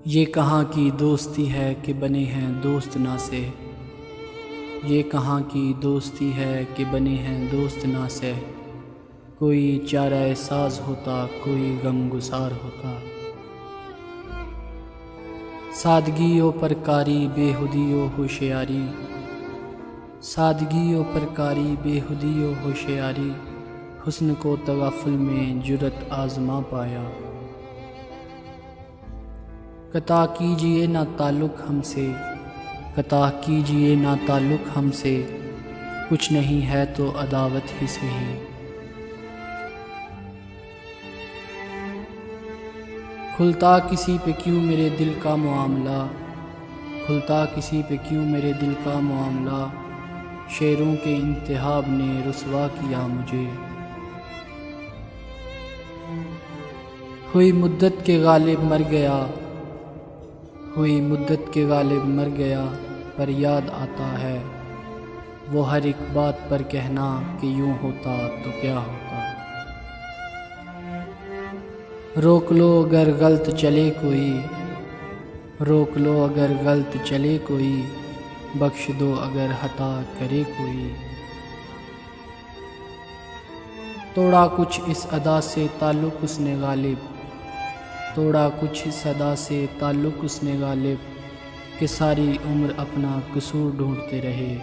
یہ کہاں کی دوستی ہے کہ بنے ہیں دوست نا سے، یہ کہاں کی دوستی ہے کہ بنے ہیں دوست نا سے، کوئی چارہ ساز ہوتا کوئی غم گسار ہوتا۔ سادگی و پرکاری بے خودی و ہوشیاری، سادگی و پرکاری بے خودی و ہوشیاری، حسن کو تغافل میں جرأت آزما پایا۔ قطع کیجئے نہ تعلق ہم سے، قطع کیجئے نہ تعلق ہم سے، کچھ نہیں ہے تو عداوت ہی سہی۔ کھلتا کسی پہ کیوں میرے دل کا معاملہ، کھلتا کسی پہ کیوں میرے دل کا معاملہ، شعروں کے انتخاب نے رسوا کیا مجھے۔ ہوئی مدت کے غالب مر گیا، ہوئی مدت کے غالب مر گیا، پر یاد آتا ہے وہ ہر ایک بات پر کہنا کہ یوں ہوتا تو کیا ہوتا۔ روک لو اگر غلط چلے کوئی، روک لو اگر غلط چلے کوئی، بخش دو اگر خطا کرے کوئی۔ توڑا کچھ اس ادا سے تعلق اس نے غالب، توڑا کچھ اس ادا سے تعلق اس نے غالب، کہ ساری عمر اپنا قصور ڈھونڈتے رہے۔